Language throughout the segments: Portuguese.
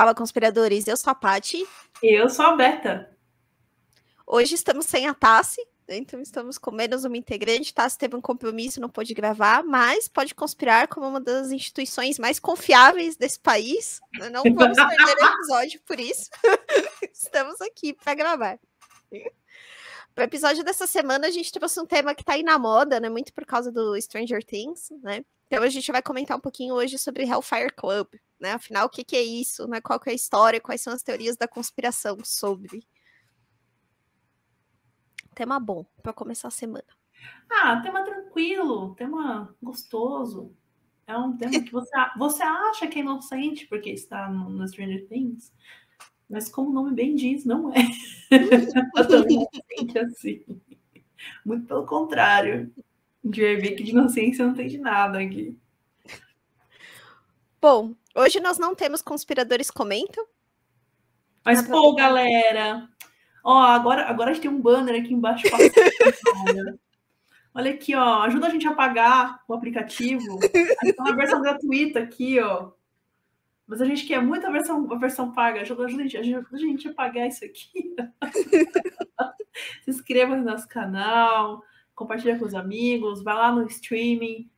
Fala, conspiradores, eu sou a Paty. Eu sou a Berta. Hoje estamos sem a Tassi, então estamos com menos uma integrante. Tassi teve um compromisso, não pôde gravar, mas pode conspirar como uma das instituições mais confiáveis desse país. Não vamos perder o episódio por isso. Estamos aqui para gravar. Para o episódio dessa semana, a gente trouxe um tema que está aí na moda, né? Muito por causa do Stranger Things, né? Então a gente vai comentar um pouquinho hoje sobre Hellfire Club, né? Afinal, o que é isso, né? Qual que é a história, quais são as teorias da conspiração sobre. Tema bom para começar a semana. Tema tranquilo, tema gostoso. É um tema que você acha que é inocente porque está no Stranger Things, mas como o nome bem diz, não é. É tão inocente assim. Muito pelo contrário. A gente vai ver que de inocência não tem de nada aqui. Bom, hoje nós não temos conspiradores comentam. Mas, galera, agora a gente tem um banner aqui embaixo. Olha aqui, ajuda a gente a pagar o aplicativo. A gente tem uma versão gratuita aqui, Mas a gente quer muito a versão paga. Ajuda a gente a pagar isso aqui. Se inscreva no nosso canal, compartilha com os amigos, vai lá no streaming,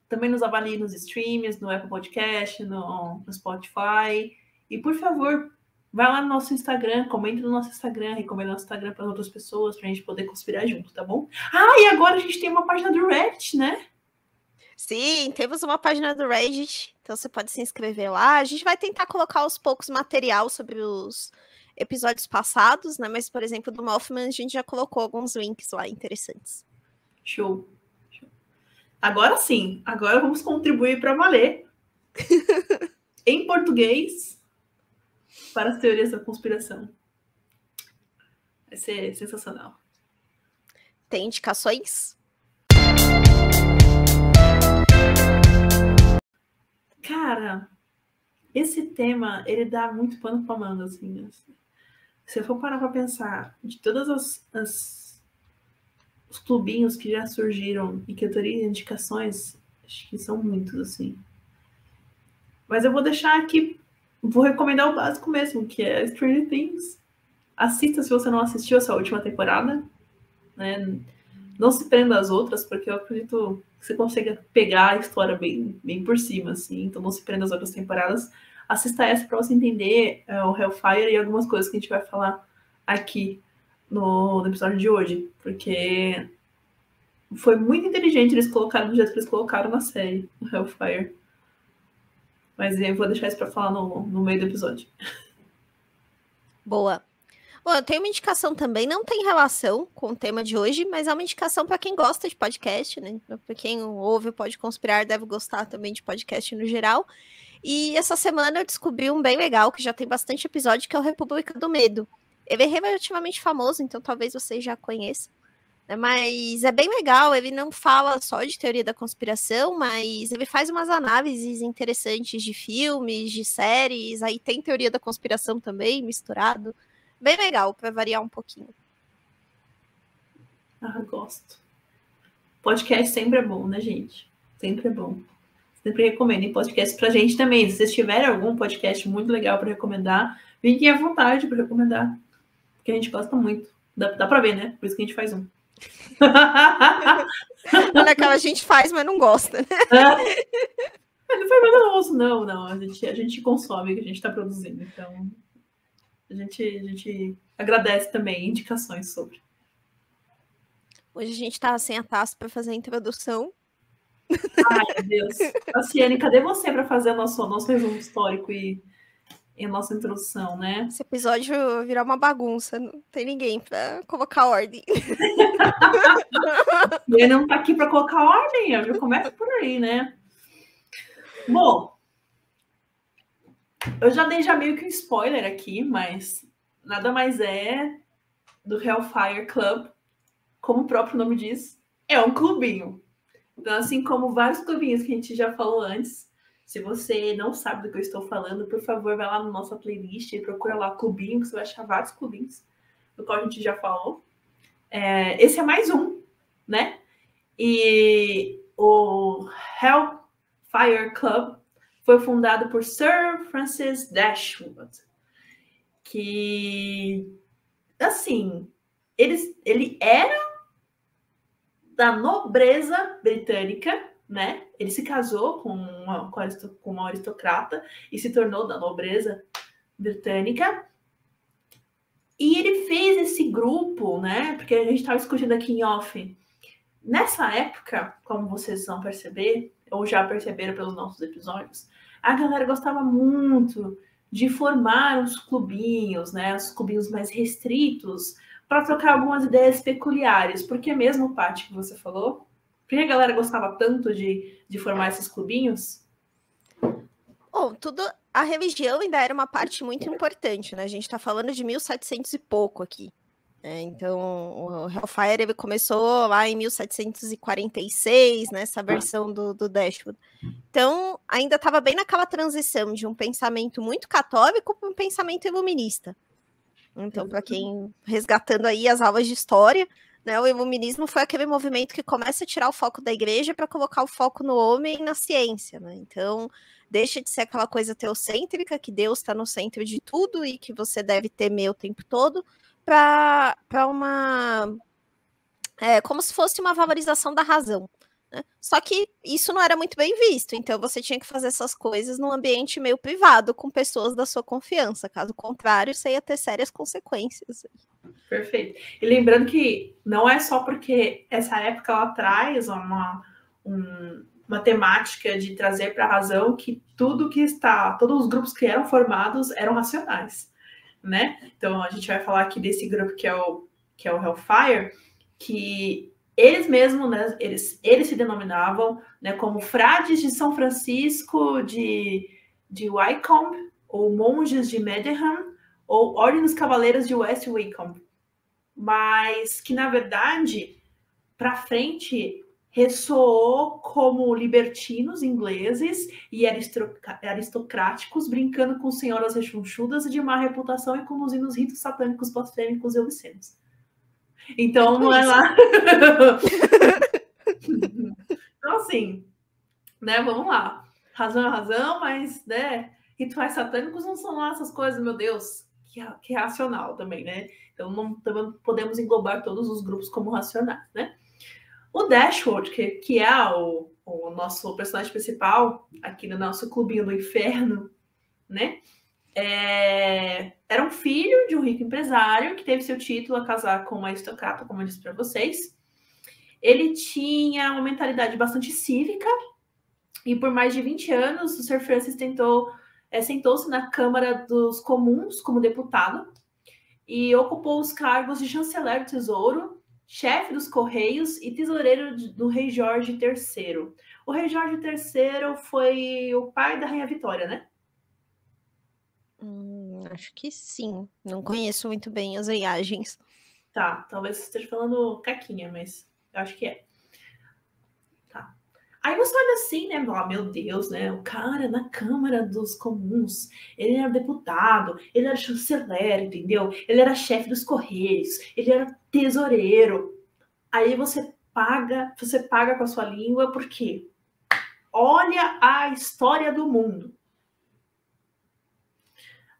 também nos avalie nos streams, no Apple Podcast, no Spotify. E, por favor, vai lá no nosso Instagram, comente no nosso Instagram, recomenda nosso Instagram para outras pessoas, para a gente poder conspirar junto, tá bom? E agora a gente tem uma página do Reddit, né? Sim, temos uma página do Reddit, então você pode se inscrever lá. A gente vai tentar colocar aos poucos material sobre os episódios passados, né? Mas, por exemplo, do Mothman, a gente já colocou alguns links lá interessantes. Show. Agora sim, agora vamos contribuir para valer em português para as teorias da conspiração. Vai ser sensacional. Tem indicações? Cara, esse tema, ele dá muito pano pra manga, assim. Se eu for parar pra pensar, de todas os clubinhos que já surgiram e que eu teria indicações, acho que são muitos, assim. Mas eu vou deixar aqui, vou recomendar o básico mesmo, que é Stranger Things. Assista se você não assistiu essa última temporada, né? Não se prenda às outras, porque eu acredito que você consiga pegar a história bem por cima, assim. Então não se prenda às outras temporadas. Assista essa para você entender o Hellfire e algumas coisas que a gente vai falar aqui no episódio de hoje. Porque foi muito inteligente eles colocaram do jeito que eles colocaram na série, o Hellfire. Mas eu vou deixar isso para falar no meio do episódio. Boa. Bom, eu tenho uma indicação também, não tem relação com o tema de hoje, mas é uma indicação para quem gosta de podcast, né? Para quem ouve o Pode Conspirar, deve gostar também de podcast no geral. E essa semana eu descobri um bem legal, que já tem bastante episódio, que é o República do Medo. Ele é relativamente famoso, então talvez vocês já conheçam. Né? Mas é bem legal, ele não fala só de teoria da conspiração, mas ele faz umas análises interessantes de filmes, de séries, aí tem teoria da conspiração também, misturado. Bem legal, para variar um pouquinho. Gosto. Podcast sempre é bom, né, gente? Sempre é bom. Sempre recomendem podcast pra gente também. Se vocês tiverem algum podcast muito legal para recomendar, fiquem à vontade para recomendar. Porque a gente gosta muito. Dá pra ver, né? Por isso que a gente faz um. Olha, aquela a gente faz, mas não gosta, né? Não foi maravilhoso, não. A gente consome o que a gente está produzindo. Então, a gente agradece também indicações sobre. Hoje a gente tá sem a Tassi para fazer a introdução. Ai, meu Deus. Tassiane, cadê você para fazer o nosso resumo histórico e a nossa introdução, né? Esse episódio vai virar uma bagunça, não tem ninguém para colocar ordem. Ele não tá aqui para colocar ordem, eu já começo por aí, né? Bom, eu já dei meio que um spoiler aqui, mas nada mais é do Hellfire Club, como o próprio nome diz, é um clubinho. Então, assim como vários clubinhos que a gente já falou antes, se você não sabe do que eu estou falando, por favor, vai lá na nossa playlist e procura lá clubinho, que você vai achar vários clubinhos, do qual a gente já falou. Esse é mais um, né? E o Hellfire Club foi fundado por Sir Francis Dashwood, que, assim, ele era da nobreza britânica, né? Ele se casou com uma aristocrata e se tornou da nobreza britânica. E ele fez esse grupo, né? Porque a gente estava discutindo aqui em off. Nessa época, como vocês vão perceber, ou já perceberam pelos nossos episódios, a galera gostava muito de formar uns clubinhos, né? Os clubinhos mais restritos, para trocar algumas ideias peculiares. Por que mesmo, Paty, que você falou? Por que a galera gostava tanto de formar esses clubinhos? Bom, a religião ainda era uma parte muito importante, né? A gente está falando de 1700 e pouco aqui. Então, o Hellfire ele começou lá em 1746, nessa versão do Dashwood. Então, ainda estava bem naquela transição de um pensamento muito católico para um pensamento iluminista. Então, para quem resgatando aí as aulas de história, né, o iluminismo foi aquele movimento que começa a tirar o foco da igreja para colocar o foco no homem e na ciência, né? Então, deixa de ser aquela coisa teocêntrica, que Deus está no centro de tudo e que você deve temer o tempo todo, para uma... como se fosse uma valorização da razão. Né? Só que isso não era muito bem visto, então você tinha que fazer essas coisas num ambiente meio privado, com pessoas da sua confiança. Caso contrário, você ia ter sérias consequências. Perfeito. E lembrando que não é só porque essa época ela traz uma temática de trazer para a razão que todos os grupos que eram formados eram racionais, né? Então a gente vai falar aqui desse grupo que é o Hellfire, que eles mesmos, né, eles se denominavam, né, como frades de São Francisco de Wycombe, ou monges de Medenham, ou Ordem dos Cavaleiros de West Wycombe, mas que na verdade para frente ressoou como libertinos ingleses e aristocráticos, brincando com senhoras rechonchudas de má reputação e conduzindo os ritos satânicos blasfêmicos e obscenos. Então, não é lá... Então, assim, né, vamos lá. Razão é razão, mas, né, rituais satânicos não são lá essas coisas, meu Deus, que racional também, né? Então, não podemos englobar todos os grupos como racionais, né? O Dashwood, que é o nosso personagem principal aqui no nosso clubinho do inferno, né? Era um filho de um rico empresário que teve seu título a casar com uma aristocrata, como eu disse para vocês. Ele tinha uma mentalidade bastante cívica e por mais de 20 anos o Sir Francis sentou-se na Câmara dos Comuns como deputado e ocupou os cargos de chanceler do Tesouro, chefe dos Correios e tesoureiro do rei Jorge III. O rei Jorge III foi o pai da Rainha Vitória, né? Acho que sim. Não conheço muito bem as viagens. Tá, talvez você esteja falando caquinha, mas eu acho que é. Tá. Aí você olha assim, né? Meu Deus, né? O cara na Câmara dos Comuns, ele era deputado, ele era chanceler, entendeu? Ele era chefe dos Correios, ele era tesoureiro. Aí você paga com a sua língua, porque olha a história do mundo.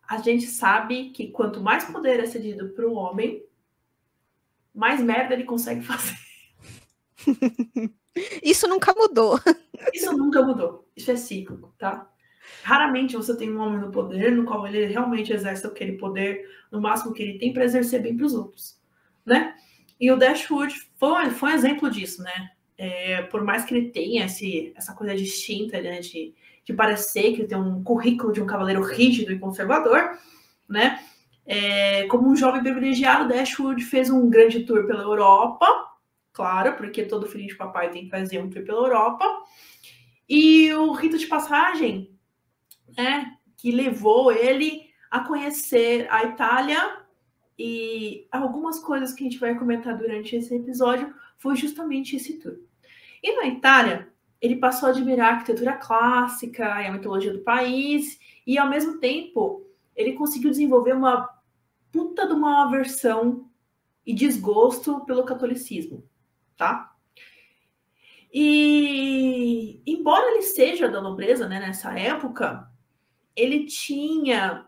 A gente sabe que quanto mais poder é cedido para o homem, mais merda ele consegue fazer. Isso nunca mudou. Isso nunca mudou. Isso é cíclico, tá? Raramente você tem um homem no poder no qual ele realmente exerce aquele poder, no máximo que ele tem, para exercer bem para os outros, né? E o Dashwood foi um exemplo disso, né? Por mais que ele tenha essa coisa distinta, né, de parecer que ele tem um currículo de um cavaleiro rígido e conservador, né? Como um jovem privilegiado, Dashwood fez um grande tour pela Europa, claro, porque todo filho de papai tem que fazer um tour pela Europa, e o rito de passagem, né, que levou ele a conhecer a Itália e algumas coisas que a gente vai comentar durante esse episódio foi justamente esse tour. E na Itália, ele passou a admirar a arquitetura clássica e a mitologia do país, e ao mesmo tempo ele conseguiu desenvolver uma puta de uma aversão e desgosto pelo catolicismo, tá? E, embora ele seja da nobreza, né, nessa época, ele tinha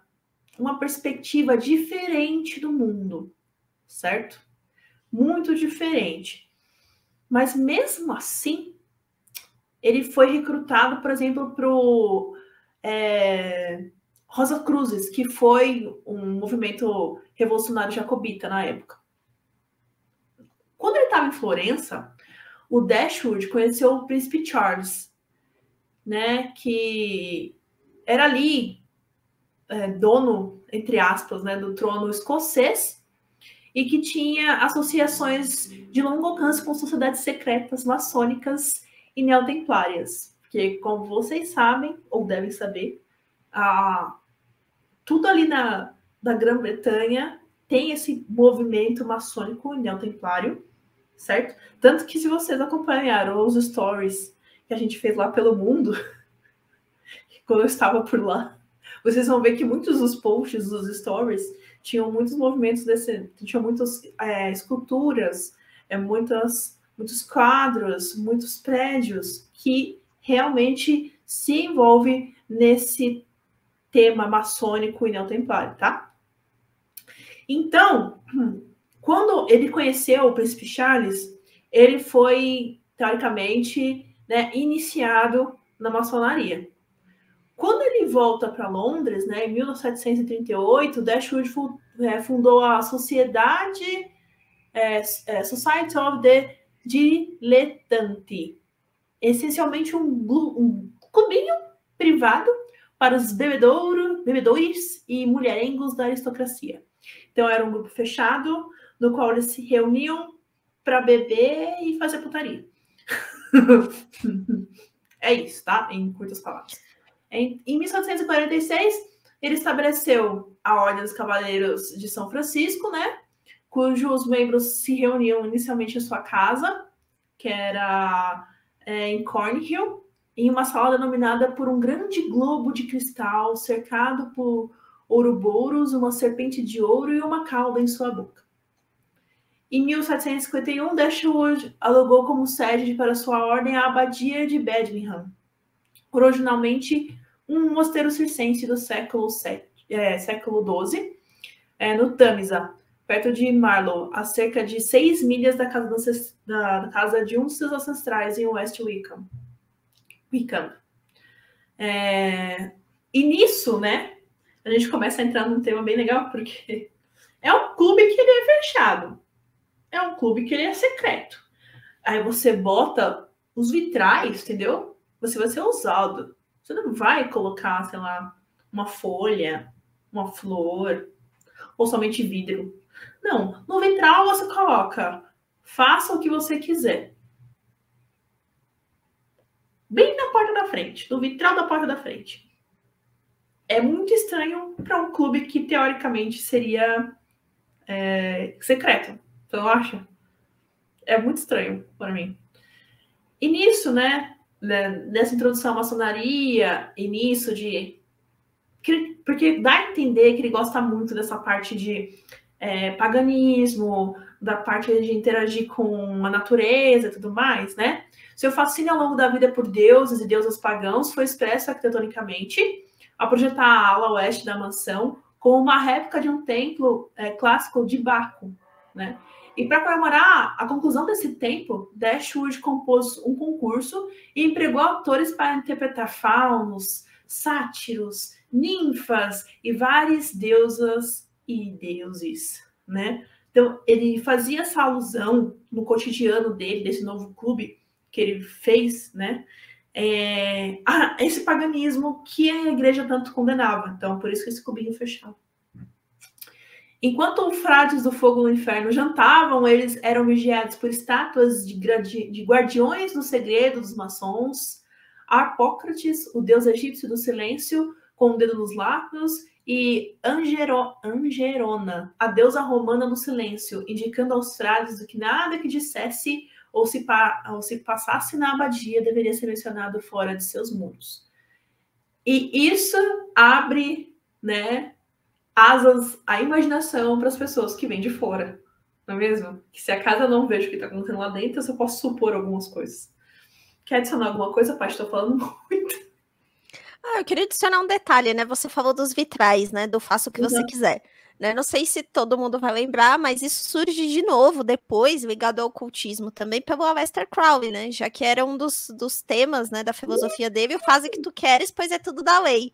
uma perspectiva diferente do mundo, certo? Muito diferente. Mas mesmo assim, ele foi recrutado, por exemplo, para o Rosa Cruzes, que foi um movimento revolucionário jacobita na época. Quando ele estava em Florença, o Dashwood conheceu o príncipe Charles, né, que era ali dono, entre aspas, né, do trono escocês e que tinha associações de longo alcance com sociedades secretas, maçônicas e neotemplárias. Porque, como vocês sabem, ou devem saber, tudo ali da Grã-Bretanha tem esse movimento maçônico e neotemplário, certo? Tanto que se vocês acompanharam os stories que a gente fez lá pelo mundo, quando eu estava por lá, vocês vão ver que muitos dos posts dos stories tinham muitos movimentos tinham muitas esculturas, muitos quadros, muitos prédios que realmente se envolvem nesse tema maçônico e neotemplário, tá? Então, quando ele conheceu o príncipe Charles, ele foi, teoricamente, né, iniciado na maçonaria. Quando ele volta para Londres, né, em 1738, Dashwood fundou a Sociedade Society of the Dilettanti, essencialmente um clubinho privado para os bebedores e mulherengos da aristocracia. Então era um grupo fechado, no qual eles se reuniam para beber e fazer putaria. É isso, tá? Em curtas palavras. Em 1746, ele estabeleceu a Ordem dos Cavaleiros de São Francisco, né? Cujos membros se reuniam inicialmente em sua casa, que era em Cornhill, em uma sala denominada por um grande globo de cristal cercado por ouroboros, uma serpente de ouro e uma cauda em sua boca. Em 1751, Dashwood alugou como sede para sua ordem a abadia de Bedmingham, originalmente um mosteiro circense do século XII, no Tamisa, perto de Marlow, a cerca de 6 milhas da casa de um de seus ancestrais em West Wickham. E nisso, né, a gente começa a entrar num tema bem legal, porque é um clube que ele é fechado. É um clube que ele é secreto. Aí você bota os vitrais, entendeu? Você vai ser ousado. Você não vai colocar, sei lá, uma folha, uma flor, ou somente vidro. Não, no vitral você coloca, faça o que você quiser. Bem na porta da frente, no vitral da porta da frente. É muito estranho para um clube que, teoricamente, seria secreto. Você não acha? É muito estranho para mim. E nisso, né, nessa introdução à maçonaria, e nisso de... Porque dá a entender que ele gosta muito dessa parte de paganismo, da parte de interagir com a natureza e tudo mais, né? Seu fascínio ao longo da vida por deuses e deusas pagãos foi expresso arquitetonicamente ao projetar a ala oeste da mansão como uma réplica de um templo clássico de Baco, né? E para comemorar a conclusão desse templo, Dashwood compôs um concurso e empregou autores para interpretar faunos, sátiros, ninfas e várias deusas e deuses, né? Então, ele fazia essa alusão no cotidiano dele, desse novo clube que ele fez, né? A esse paganismo que a igreja tanto condenava. Então, por isso que esse clubinho fechava. Enquanto os frades do fogo no inferno jantavam, eles eram vigiados por estátuas de guardiões do segredo dos maçons, Harpócrates, o deus egípcio do silêncio, com o dedo nos lábios, e Angerona, a deusa romana do silêncio, indicando aos frades que nada que dissesse ou se passasse na abadia deveria ser mencionado fora de seus muros. E isso abre, né, asas à imaginação para as pessoas que vêm de fora, não é mesmo? Que se a casa não vejo o que está acontecendo lá dentro, eu só posso supor algumas coisas. Quer adicionar alguma coisa, Paty? Tô falando muito. Eu queria adicionar um detalhe, né? Você falou dos vitrais, né? Do faça o que você quiser. Né? Não sei se todo mundo vai lembrar, mas isso surge de novo depois, ligado ao ocultismo, também pelo Aleister Crowley, né? Já que era um dos temas, né, da filosofia dele, o faze o que tu queres, pois é tudo da lei,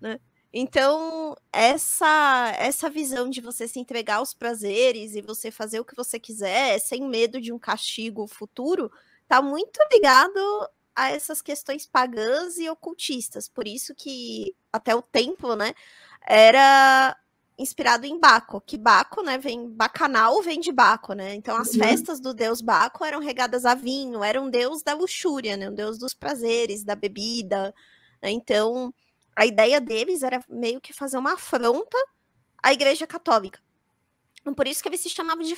né? Então, essa visão de você se entregar aos prazeres e você fazer o que você quiser, sem medo de um castigo futuro, tá muito ligado a essas questões pagãs e ocultistas. Por isso que até o templo, né, era inspirado em Baco, que Baco, né, bacanal vem de Baco, né? Então as festas do deus Baco eram regadas a vinho, era um deus da luxúria, né, um deus dos prazeres, da bebida, né? Então a ideia deles era meio que fazer uma afronta à Igreja Católica. Por isso que eles se chamavam de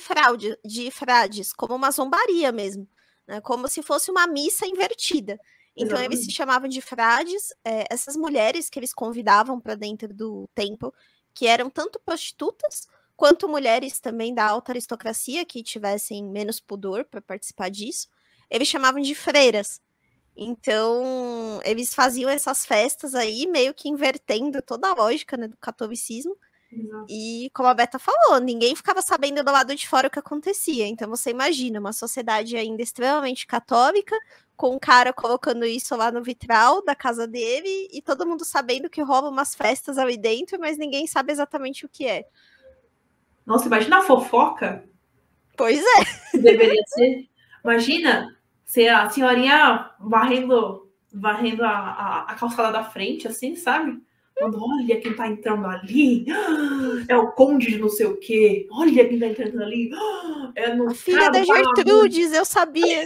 frades, como uma zombaria mesmo, né? Como se fosse uma missa invertida. Então Exatamente. eles se chamavam de frades, essas mulheres que eles convidavam para dentro do templo, que eram tanto prostitutas quanto mulheres também da alta aristocracia que tivessem menos pudor para participar disso, eles chamavam de freiras. Então, eles faziam essas festas aí, meio que invertendo toda a lógica, né, do catolicismo. Exato. E, como a Beta falou, ninguém ficava sabendo do lado de fora o que acontecia. Então, você imagina uma sociedade ainda extremamente católica, com um cara colocando isso lá no vitral da casa dele, e todo mundo sabendo que rola umas festas ali dentro, mas ninguém sabe exatamente o que é. Nossa, imagina a fofoca. Pois é. Que deveria ser. Imagina ser a senhorinha varrendo a calçada da frente, assim, sabe? Quando, olha quem tá entrando ali. É o conde de não sei o quê. Olha quem tá entrando ali. É no a filha da Gertrudes, eu sabia.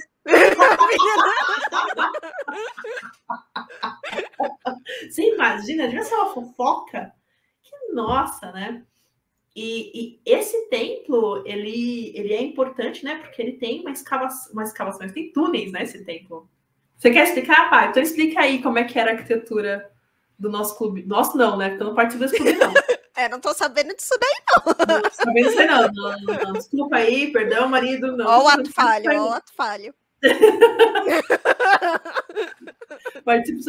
Você imagina? Devia ser uma fofoca? Que nossa, né? E esse templo, ele é importante, né? Porque ele tem uma escavação, tem túneis, né? Esse templo. Você quer explicar, pai? Então explica aí como é que era a arquitetura do nosso clube. Nosso não, né? Porque eu não participo desse clube, não. Não tô sabendo disso daí, não. Não, sabendo disso aí, não. Desculpa aí, perdão, marido. Não. Ó o ato falho, ó o ato falho. Participo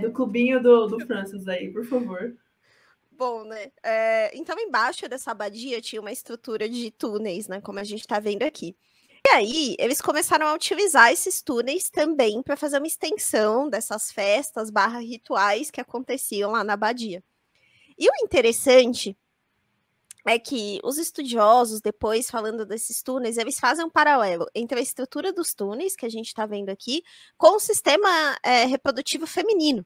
do clubinho do Francis aí, por favor. Bom, né? Então, embaixo dessa abadia tinha uma estrutura de túneis, né? Como a gente tá vendo aqui. E aí, eles começaram a utilizar esses túneis também para fazer uma extensão dessas festas rituais que aconteciam lá na abadia. E o interessante é que os estudiosos, depois falando desses túneis, eles fazem um paralelo entre a estrutura dos túneis, que a gente está vendo aqui, com o sistema reprodutivo feminino.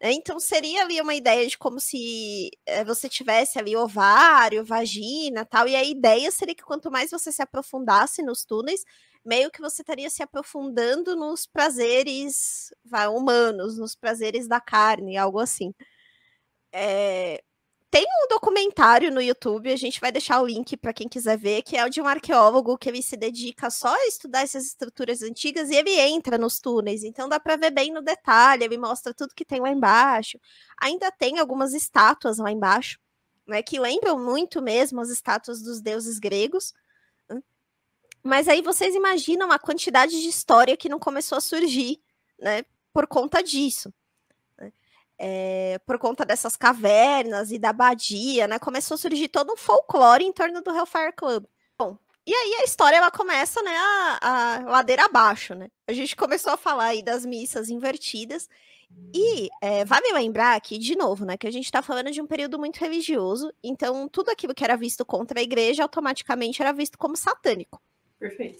Então, seria ali uma ideia de como se você tivesse ali ovário, vagina, tal, e a ideia seria que quanto mais você se aprofundasse nos túneis, meio que você estaria se aprofundando nos prazeres humanos, nos prazeres da carne, algo assim. Tem um documentário no YouTube, a gente vai deixar o link para quem quiser ver, que é o de um arqueólogo que ele se dedica só a estudar essas estruturas antigas e ele entra nos túneis, então dá para ver bem no detalhe, ele mostra tudo que tem lá embaixo. Ainda tem algumas estátuas lá embaixo, né, que lembram muito mesmo as estátuas dos deuses gregos. Mas aí vocês imaginam a quantidade de história que não começou a surgir, né, por conta disso. Por conta dessas cavernas e da abadia, né? Começou a surgir todo um folclore em torno do Hellfire Club. Bom, e aí a história ela começa, né, a ladeira abaixo, né? A gente começou a falar aí das missas invertidas e vale lembrar aqui, de novo, né, que a gente está falando de um período muito religioso, então tudo aquilo que era visto contra a igreja automaticamente era visto como satânico. Perfeito.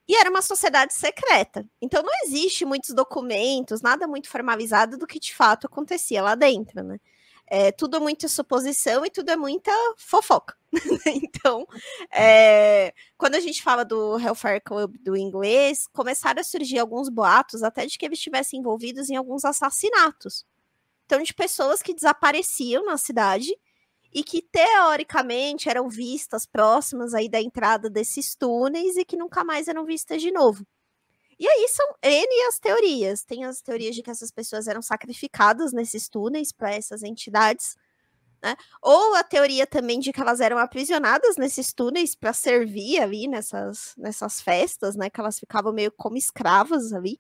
E era uma sociedade secreta. Então não existe muitos documentos, nada muito formalizado do que de fato acontecia lá dentro, né? Tudo é muita suposição e tudo é muita fofoca. Então, quando a gente fala do Hellfire Club do inglês, começaram a surgir alguns boatos até de que eles estivessem envolvidos em alguns assassinatos. Então, de pessoas que desapareciam na cidade e que, teoricamente, eram vistas próximas aí da entrada desses túneis e que nunca mais eram vistas de novo. E aí são N as teorias. Tem as teorias de que essas pessoas eram sacrificadas nesses túneis para essas entidades, né? Ou a teoria também de que elas eram aprisionadas nesses túneis para servir ali nessas festas, né? Que elas ficavam meio como escravas ali.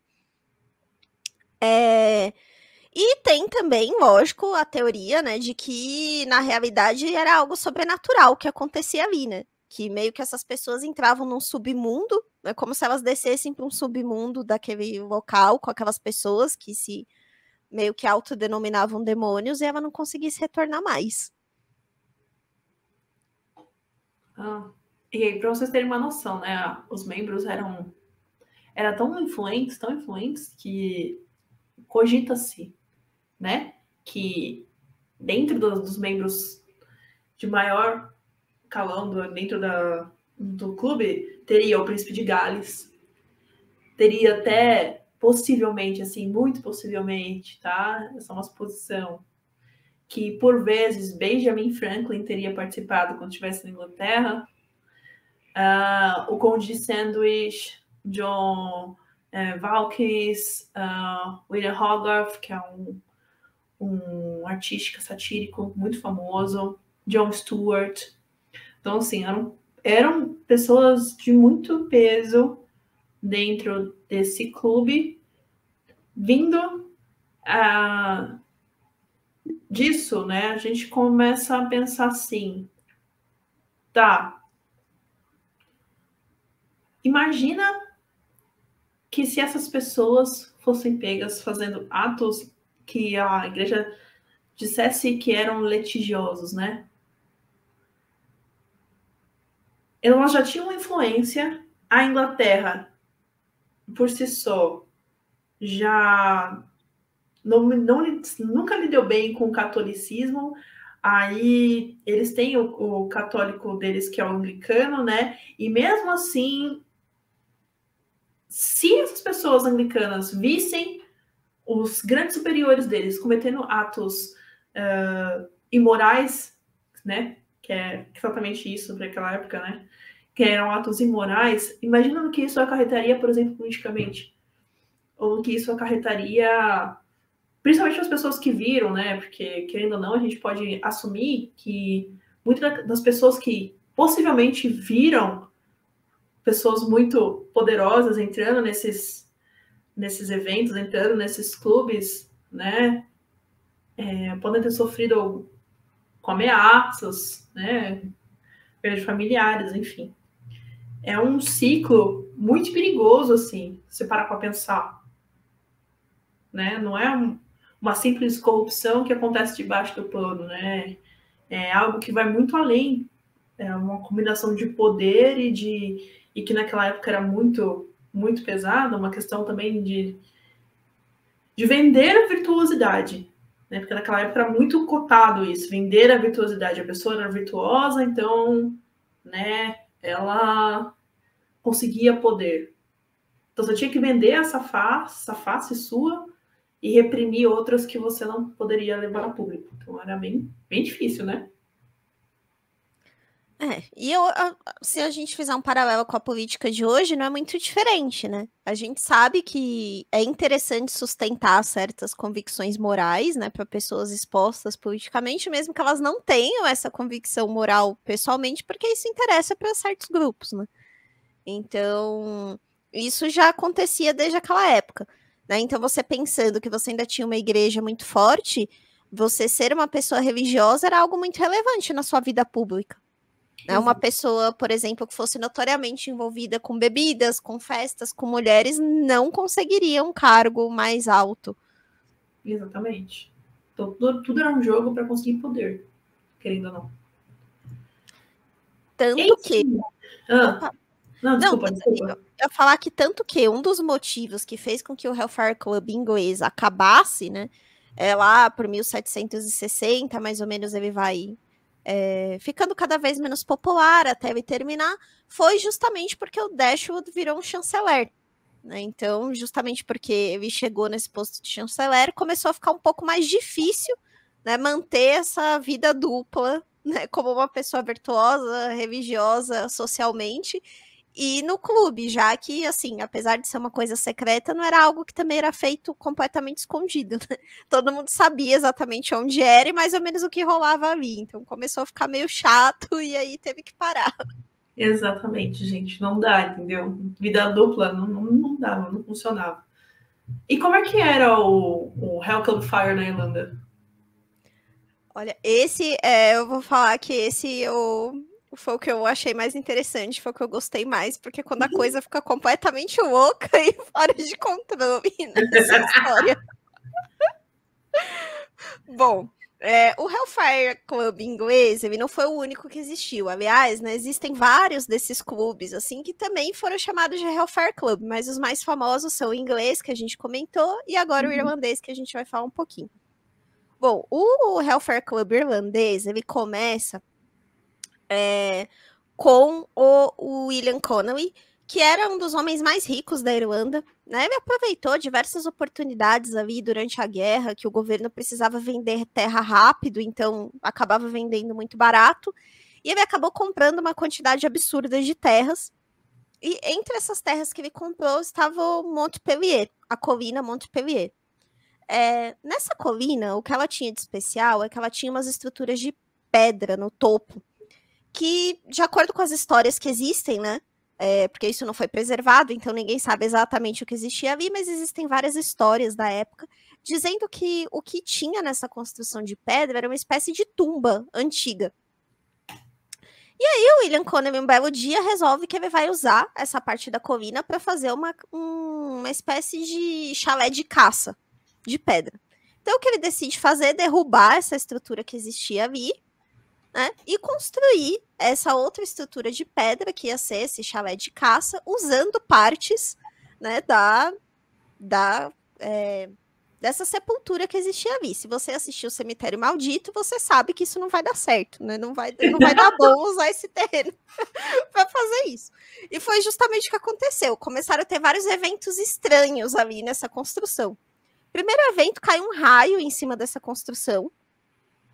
E tem também, lógico, a teoria, né, de que na realidade era algo sobrenatural que acontecia ali, né? Que meio que essas pessoas entravam num submundo, é como se elas descessem para um submundo daquele local com aquelas pessoas que se meio que autodenominavam demônios e ela não conseguisse retornar mais. E aí, para vocês terem uma noção, né? Os membros eram tão influentes, que cogita-se, né? Que dentro dos membros de maior calão dentro do clube, teria o Príncipe de Gales, teria até, possivelmente, assim, muito possivelmente, tá? Essa é uma suposição, que por vezes Benjamin Franklin teria participado quando estivesse na Inglaterra, o Conde de Sandwich, John Valkis, William Hogarth, que é um artista satírico muito famoso, Jon Stewart. Então, assim, eram pessoas de muito peso dentro desse clube, vindo disso, né? A gente começa a pensar assim, tá, imagina que se essas pessoas fossem pegas fazendo atos que a igreja dissesse que eram litigiosos, né? Elas já tinham influência, a Inglaterra, por si só, já nunca lidou bem com o catolicismo. Aí eles têm o católico deles, que é o anglicano, né? E mesmo assim, se essas pessoas anglicanas vissem os grandes superiores deles cometendo atos imorais, né? Que é exatamente isso para aquela época, né? Que eram atos imorais. Imagina no que isso acarretaria, por exemplo, politicamente. Ou no que isso acarretaria, principalmente as pessoas que viram, né? Porque, querendo ou não, a gente pode assumir que muitas das pessoas que possivelmente viram pessoas muito poderosas entrando nesses eventos, entrando nesses clubes, né? Podem ter sofrido com ameaças, né? Perda de familiares, enfim. É um ciclo muito perigoso, assim, se parar para pensar. Né? Não é uma simples corrupção que acontece debaixo do pano, né? É algo que vai muito além. É uma combinação de poder e que naquela época era muito, muito pesada, uma questão também de vender a virtuosidade, né? Porque naquela época era muito cotado isso, vender a virtuosidade. A pessoa era virtuosa, então, né, ela conseguia poder. Então você tinha que vender essa face sua e reprimir outras que você não poderia levar a público. Então era bem, bem difícil, né? Se a gente fizer um paralelo com a política de hoje, não é muito diferente, né? A gente sabe que é interessante sustentar certas convicções morais, né, para pessoas expostas politicamente, mesmo que elas não tenham essa convicção moral pessoalmente, porque isso interessa para certos grupos, né? Então, isso já acontecia desde aquela época, né? Então, você pensando que você ainda tinha uma igreja muito forte, você ser uma pessoa religiosa era algo muito relevante na sua vida pública. Né? Uma pessoa, por exemplo, que fosse notoriamente envolvida com bebidas, com festas, com mulheres, não conseguiria um cargo mais alto. Exatamente. Então, tudo era um jogo para conseguir poder, querendo ou não. Tanto que... Opa. Não, desculpa. Eu ia falar que tanto que um dos motivos que fez com que o Hellfire Club inglês acabasse, né, lá por 1760, mais ou menos, ele vai ficando cada vez menos popular até ele terminar, foi justamente porque o Dashwood virou um chanceler. Né? Então, justamente porque ele chegou nesse posto de chanceler, começou a ficar um pouco mais difícil, né, manter essa vida dupla, né, como uma pessoa virtuosa, religiosa, socialmente, e no clube, já que, assim, apesar de ser uma coisa secreta, não era algo que também era feito completamente escondido, né? Todo mundo sabia exatamente onde era e mais ou menos o que rolava ali. Então começou a ficar meio chato e aí teve que parar. Exatamente, gente. Não dá, entendeu? Vida dupla não dava, não funcionava. E como é que era o Hell Club Fire na Irlanda? Olha, eu vou falar que foi o que eu achei mais interessante, foi o que eu gostei mais, porque quando a coisa fica completamente louca e fora de controle nessa história. Bom, o Hellfire Club inglês, ele não foi o único que existiu. Aliás, né, existem vários desses clubes, assim, que também foram chamados de Hellfire Club, mas os mais famosos são o inglês, que a gente comentou, e agora o irlandês, que a gente vai falar um pouquinho. Bom, o Hellfire Club irlandês, ele começa com o William Connolly, que era um dos homens mais ricos da Irlanda, né? Ele aproveitou diversas oportunidades ali durante a guerra, que o governo precisava vender terra rápido, então acabava vendendo muito barato, e ele acabou comprando uma quantidade absurda de terras, e entre essas terras que ele comprou estava o Montpellier, a colina Montpellier. Nessa colina, o que ela tinha de especial é que ela tinha umas estruturas de pedra no topo, que, de acordo com as histórias que existem, né? Porque isso não foi preservado, então ninguém sabe exatamente o que existia ali, mas existem várias histórias da época dizendo que o que tinha nessa construção de pedra era uma espécie de tumba antiga. E aí o William Connolly, um belo dia, resolve que ele vai usar essa parte da colina para fazer uma espécie de chalé de caça de pedra. Então o que ele decide fazer é derrubar essa estrutura que existia ali, né, e construir essa outra estrutura de pedra que ia ser esse chalé de caça, usando partes, né, dessa sepultura que existia ali. Se você assistiu o Cemitério Maldito, você sabe que isso não vai dar certo, né? Não vai dar bom usar esse terreno para fazer isso. E foi justamente o que aconteceu. Começaram a ter vários eventos estranhos ali nessa construção. Primeiro evento, caiu um raio em cima dessa construção.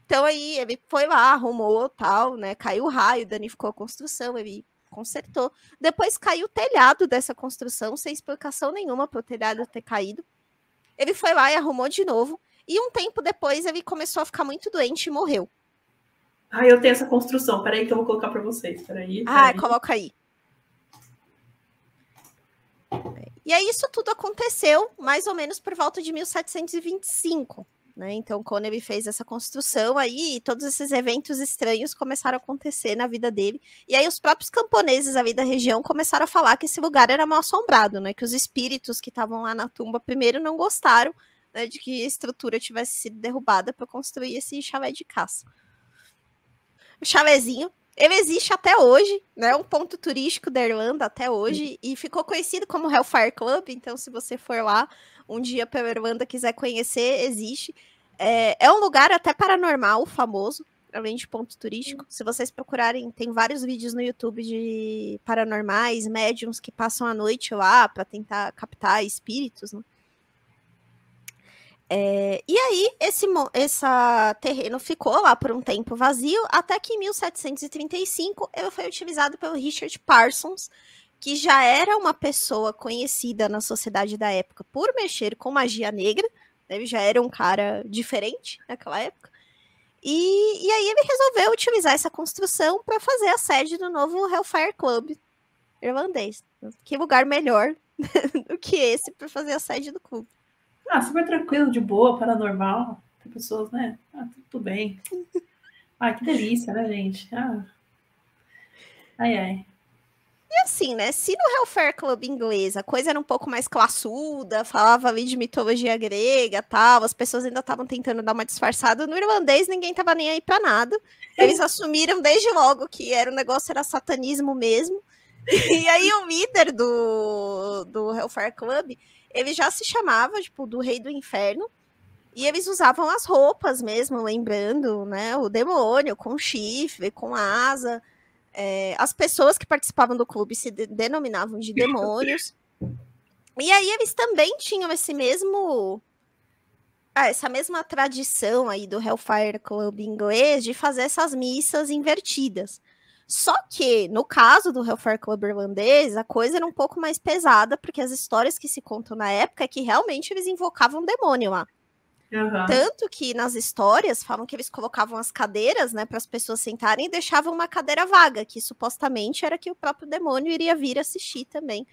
Então aí ele foi lá, arrumou, tal, né? Caiu o raio, danificou a construção, ele consertou. Depois caiu o telhado dessa construção, sem explicação nenhuma para o telhado ter caído. Ele foi lá e arrumou de novo. E um tempo depois ele começou a ficar muito doente e morreu. Eu tenho essa construção. Peraí que eu vou colocar para vocês. Peraí. Coloca aí. E aí isso tudo aconteceu mais ou menos por volta de 1725. Né? Então, quando ele fez essa construção aí, todos esses eventos estranhos começaram a acontecer na vida dele. E aí os próprios camponeses ali da região começaram a falar que esse lugar era mal assombrado, né? Que os espíritos que estavam lá na tumba primeiro não gostaram, né, de que a estrutura tivesse sido derrubada para construir esse chalé de caça. O chalézinho, ele existe até hoje, né? Um ponto turístico da Irlanda até hoje, e ficou conhecido como Hellfire Club. Então, se você for lá um dia pela Irlanda quiser conhecer, existe. É um lugar até paranormal famoso, além de ponto turístico. Se vocês procurarem, tem vários vídeos no YouTube de paranormais, médiums que passam a noite lá para tentar captar espíritos, né? E aí, esse terreno ficou lá por um tempo vazio, até que em 1735 ele foi utilizado pelo Richard Parsons, que já era uma pessoa conhecida na sociedade da época por mexer com magia negra. Ele já era um cara diferente naquela época. E aí ele resolveu utilizar essa construção para fazer a sede do novo Hellfire Club irlandês. Que lugar melhor do que esse para fazer a sede do clube? Super tranquilo, de boa, paranormal. Tem pessoas, né? Tudo bem. Que delícia, né, gente? Ai. E assim, né? Se no Hellfire Club inglês a coisa era um pouco mais classuda, falava ali de mitologia grega, tal, as pessoas ainda estavam tentando dar uma disfarçada, no irlandês ninguém tava nem aí para nada. Eles assumiram desde logo que o negócio era satanismo mesmo. E aí o líder do Hellfire Club, ele já se chamava, tipo, do Rei do Inferno, e eles usavam as roupas mesmo, lembrando, né, o demônio, com chifre, com asa. As pessoas que participavam do clube se denominavam de demônios. E aí eles também tinham essa mesma tradição aí do Hellfire Club inglês de fazer essas missas invertidas. Só que, no caso do Hellfire Club irlandês, a coisa era um pouco mais pesada, porque as histórias que se contam na época é que realmente eles invocavam um demônio lá. Uhum. Tanto que nas histórias falam que eles colocavam as cadeiras, né, para as pessoas sentarem e deixavam uma cadeira vaga, que supostamente era que o próprio demônio iria vir assistir também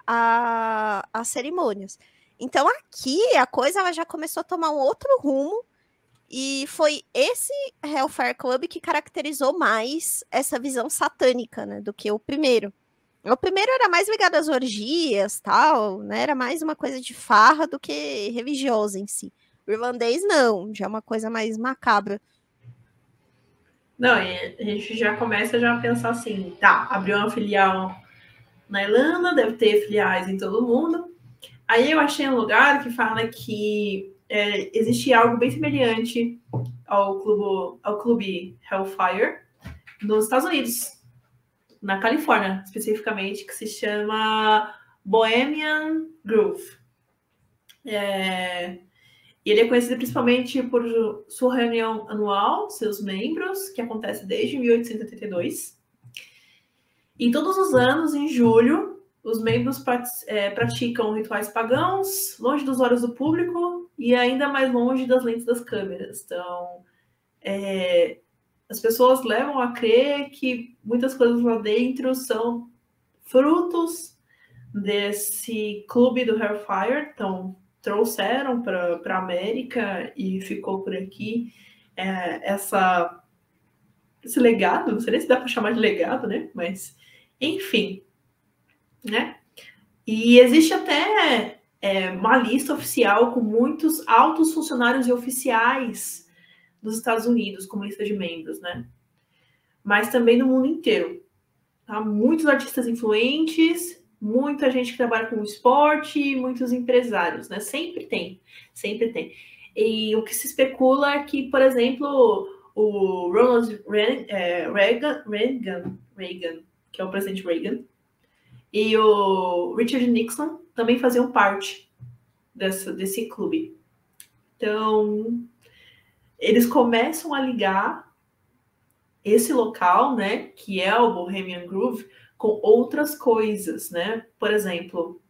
às cerimônias. Então aqui a coisa ela já começou a tomar um outro rumo, e foi esse Hellfire Club que caracterizou mais essa visão satânica, né, do que o primeiro. O primeiro era mais ligado às orgias, tal, né? Era mais uma coisa de farra do que religiosa em si. O irlandês não, já é uma coisa mais macabra. Não, e a gente já começa já a pensar assim, tá, abriu uma filial na Irlanda, deve ter filiais em todo mundo. Aí eu achei um lugar que fala que existe algo bem semelhante ao clube Hellfire nos Estados Unidos, na Califórnia, especificamente, que se chama Bohemian Groove. E ele é conhecido principalmente por sua reunião anual, seus membros, que acontece desde 1882. E todos os anos, em julho, os membros praticam rituais pagãos, longe dos olhos do público e ainda mais longe das lentes das câmeras. Então, as pessoas levam a crer que muitas coisas lá dentro são frutos desse clube do Hellfire. Então, trouxeram para a América e ficou por aqui esse legado. Não sei nem se dá para chamar de legado, né? Mas, enfim, né? E existe até uma lista oficial com muitos altos funcionários e oficiais dos Estados Unidos como lista de membros, né? Mas também no mundo inteiro. Tá? Muitos artistas influentes, muita gente que trabalha com esporte, muitos empresários, né? Sempre tem. E o que se especula é que, por exemplo, o Ronald Reagan, que é o presidente Reagan, e o Richard Nixon também faziam parte desse clube. Então, eles começam a ligar esse local, né, que é o Bohemian Groove, com outras coisas, né? Por exemplo,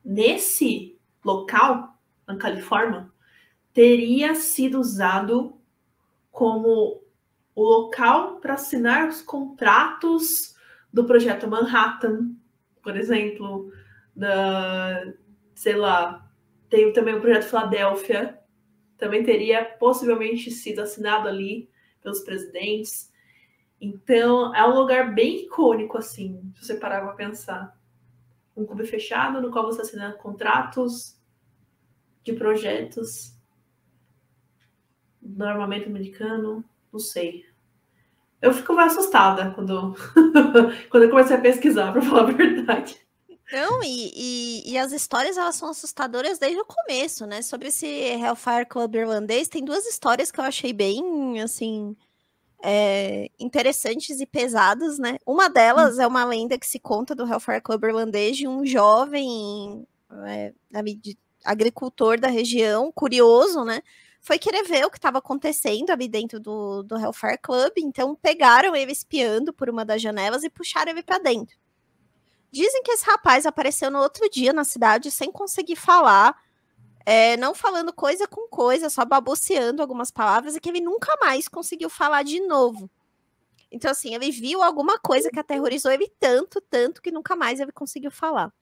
nesse local, na Califórnia, teria sido usado como o local para assinar os contratos do projeto Manhattan, por exemplo, sei lá, tem também o projeto Filadélfia, também teria possivelmente sido assinado ali pelos presidentes. Então, é um lugar bem icônico, assim, se você parar para pensar. Um clube fechado, no qual você assina contratos de projetos no armamento americano, não sei. Eu fico mais assustada quando eu comecei a pesquisar, para falar a verdade. Não, e as histórias, elas são assustadoras desde o começo, né? Sobre esse Hellfire Club irlandês, tem duas histórias que eu achei bem, assim, interessantes e pesadas, né? Uma delas é uma lenda que se conta do Hellfire Club irlandês de um jovem agricultor da região, curioso, né? Foi querer ver o que estava acontecendo ali dentro do Hellfire Club, então pegaram ele espiando por uma das janelas e puxaram ele para dentro. Dizem que esse rapaz apareceu no outro dia na cidade sem conseguir falar, não falando coisa com coisa, só baboseando algumas palavras, e que ele nunca mais conseguiu falar de novo. Então, assim, ele viu alguma coisa que aterrorizou ele tanto que nunca mais ele conseguiu falar.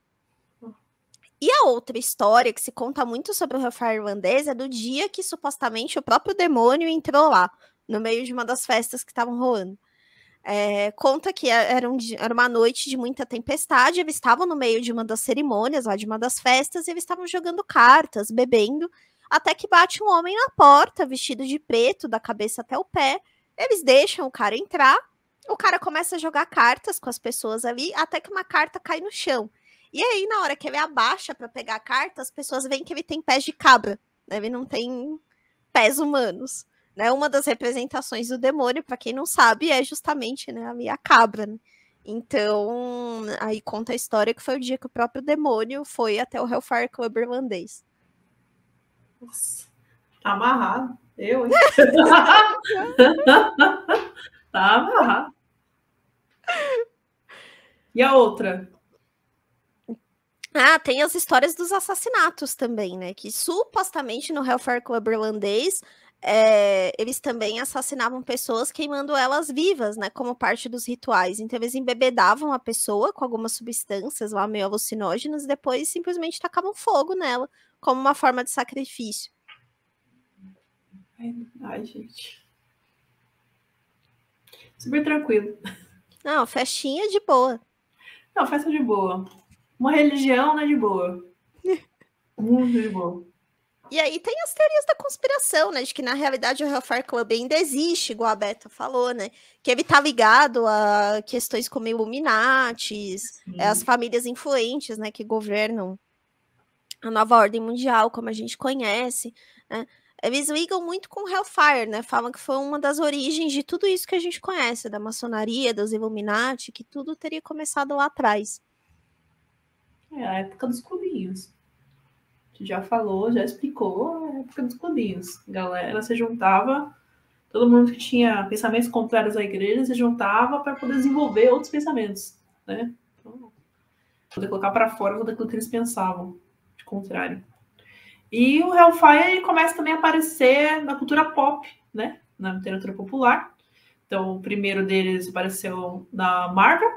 E a outra história que se conta muito sobre o Hellfire irlandês é do dia que supostamente o próprio demônio entrou lá, no meio de uma das festas que estavam rolando. Conta que era uma noite de muita tempestade, eles estavam no meio de uma das cerimônias, lá de uma das festas, e eles estavam jogando cartas, bebendo, até que bate um homem na porta, vestido de preto, da cabeça até o pé. Eles deixam o cara entrar, o cara começa a jogar cartas com as pessoas ali, até que uma carta cai no chão. E aí, na hora que ele abaixa para pegar a carta, as pessoas veem que ele tem pés de cabra, né? Ele não tem pés humanos. Né? Uma das representações do demônio, para quem não sabe, é justamente, né, a cabra. Né? Então, aí conta a história que foi o dia que o próprio demônio foi até o Hellfire Club irlandês. Nossa, tá amarrado. Eu, hein? Tá amarrado. E a outra? Ah, tem as histórias dos assassinatos também, né? Que supostamente no Hellfire Club irlandês eles também assassinavam pessoas queimando elas vivas, né, como parte dos rituais. Então eles embebedavam a pessoa com algumas substâncias lá meio alucinógenas e depois simplesmente tacavam fogo nela, como uma forma de sacrifício. Ai, gente. Super tranquilo. Não, festinha de boa. Não, festa de boa. Uma religião, né, de boa. Muito de boa. E aí tem as teorias da conspiração, né? De que na realidade o Hellfire Club ainda existe, igual a Beta falou, né? Que ele tá ligado a questões como Illuminatis, as famílias influentes, né? Que governam a nova ordem mundial, como a gente conhece, né? Eles ligam muito com Hellfire, né? Falam que foi uma das origens de tudo isso que a gente conhece, da maçonaria, dos Illuminati, que tudo teria começado lá atrás. É a época dos clubinhos. Já falou, já explicou a época dos clubinhos. A galera se juntava, todo mundo que tinha pensamentos contrários à igreja se juntava para poder desenvolver outros pensamentos, né? Então, poder colocar para fora tudo aquilo que eles pensavam, de contrário. E o Hellfire ele começa também a aparecer na cultura pop, né? Na literatura popular. Então, o primeiro deles apareceu na Marvel,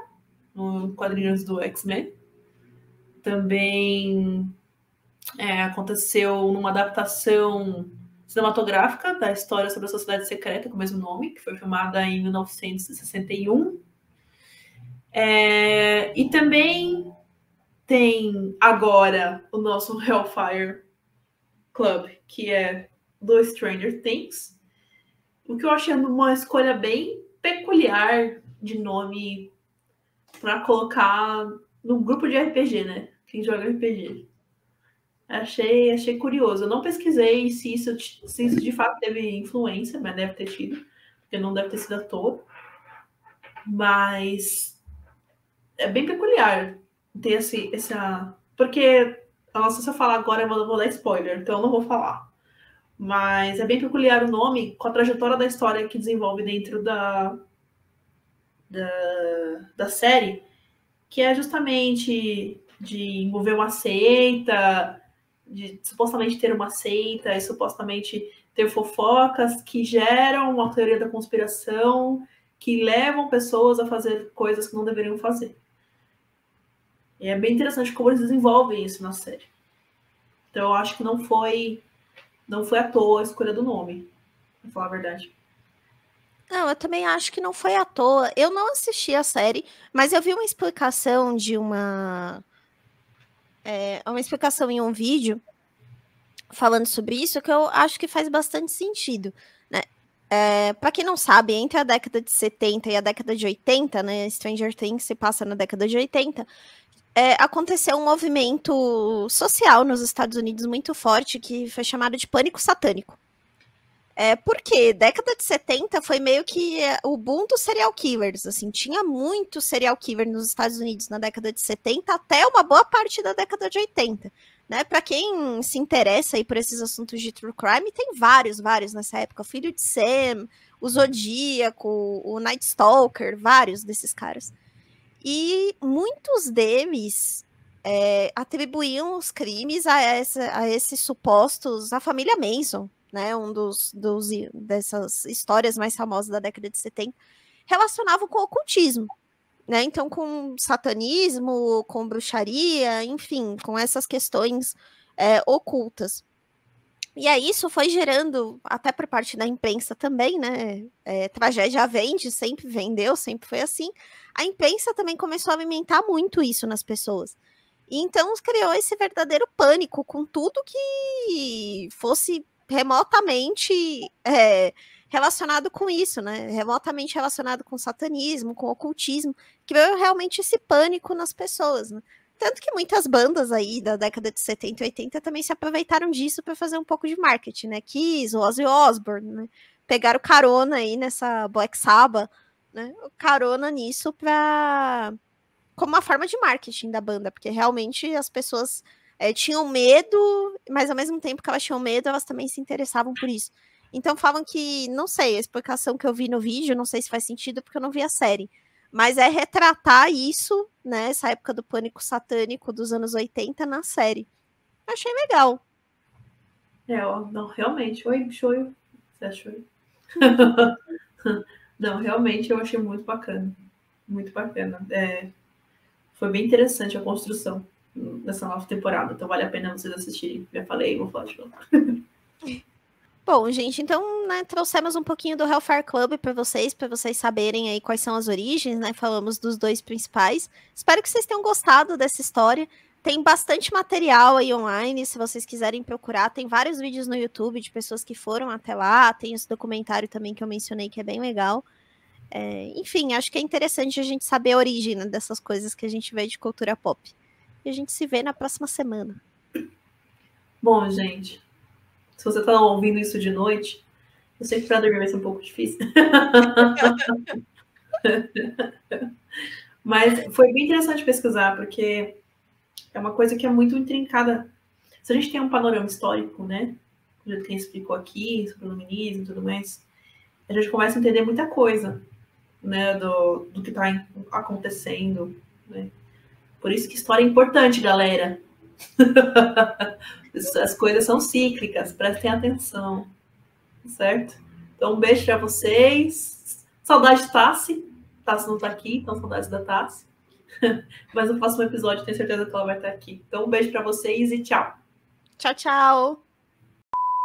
nos quadrinhos do X-Men. Também aconteceu numa adaptação cinematográfica da história sobre a Sociedade Secreta, com o mesmo nome, que foi filmada em 1961. E também tem agora o nosso Hellfire Club, que é do Stranger Things. O que eu achei uma escolha bem peculiar de nome para colocar no grupo de RPG, né? Quem joga RPG. Achei curioso. Eu não pesquisei se isso de fato teve influência, mas deve ter tido, porque não deve ter sido à toa. Mas é bem peculiar ter essa. Porque, nossa, se eu falar agora, eu vou dar spoiler, então eu não vou falar. Mas é bem peculiar o nome, com a trajetória da história que desenvolve dentro da série, que é justamente de envolver uma seita, de supostamente ter uma seita e supostamente ter fofocas que geram uma teoria da conspiração que levam pessoas a fazer coisas que não deveriam fazer. E é bem interessante como eles desenvolvem isso na série. Então eu acho que não foi à toa a escolha do nome, pra falar a verdade. Não, eu também acho que não foi à toa. Eu não assisti a série, mas eu vi uma explicação de uma explicação em um vídeo falando sobre isso que eu acho que faz bastante sentido, né? Para quem não sabe, entre a década de 70 e a década de 80, né, Stranger Things se passa na década de 80, aconteceu um movimento social nos Estados Unidos muito forte que foi chamado de pânico satânico. Porque década de 70 foi meio que o boom dos serial killers, assim, tinha muito serial killer nos Estados Unidos na década de 70 até uma boa parte da década de 80, né? Para quem se interessa aí por esses assuntos de true crime, tem vários nessa época, o Filho de Sam, o Zodíaco, o Night Stalker, vários desses caras. E muitos deles atribuíam os crimes a esses supostos, à família Manson, né, dessas histórias mais famosas da década de 70, relacionavam com o ocultismo, né, então com satanismo, com bruxaria, enfim, com essas questões ocultas. E aí isso foi gerando, até por parte da imprensa também, né, tragédia vende, sempre vendeu, sempre foi assim, a imprensa também começou a alimentar muito isso nas pessoas. E então criou esse verdadeiro pânico com tudo que fosse remotamente relacionado com isso, né? Remotamente relacionado com satanismo, com ocultismo, que veio realmente esse pânico nas pessoas, né? Tanto que muitas bandas aí da década de 70 e 80 também se aproveitaram disso para fazer um pouco de marketing, né? Kiss, Ozzy Osbourne, né? Pegaram carona aí nessa Black Sabbath, né? Carona nisso para como uma forma de marketing da banda, porque realmente as pessoas tinham medo, mas ao mesmo tempo que elas tinham medo, elas também se interessavam por isso. Então falam que, não sei, a explicação que eu vi no vídeo, não sei se faz sentido porque eu não vi a série, mas é retratar isso, né, essa época do pânico satânico dos anos 80 na série. Achei legal. Não, realmente, oi, show. Você achou? Não, realmente eu achei muito bacana. Muito bacana. Foi bem interessante a construção dessa nova temporada. Então vale a pena vocês assistirem. Já falei, vou falar de novo. Bom, gente, então, né, trouxemos um pouquinho do Hellfire Club para vocês saberem aí quais são as origens, né? Falamos dos dois principais. Espero que vocês tenham gostado dessa história. Tem bastante material aí online, se vocês quiserem procurar. Tem vários vídeos no YouTube de pessoas que foram até lá. Tem esse documentário também que eu mencionei que é bem legal. Enfim, acho que é interessante a gente saber a origem, né, dessas coisas que a gente vê de cultura pop. E a gente se vê na próxima semana. Bom, gente, se você tá ouvindo isso de noite, eu sei que pra dormir vai ser um pouco difícil. Mas foi bem interessante pesquisar, porque é uma coisa que é muito intrincada. Se a gente tem um panorama histórico, né? Do jeito que a gente explicou aqui, sobre o iluminismo e tudo mais, a gente começa a entender muita coisa, né? Do que está acontecendo, né? Por isso que história é importante, galera. As coisas são cíclicas, prestem atenção, certo? Então, um beijo para vocês. Saudade de Tassi. Tassi não tá aqui, então saudades da Tassi. Mas no próximo episódio tenho certeza que ela vai estar aqui. Então, um beijo para vocês e tchau. Tchau, tchau.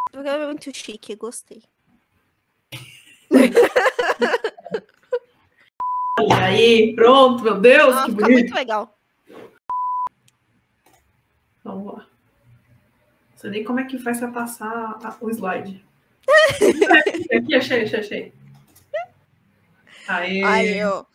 O programa é muito chique, gostei. E aí, pronto, meu Deus, que fica bonito. Muito legal. Vamos lá. Não sei nem como é que faz para passar o slide. Aqui, achei. Aí, ó.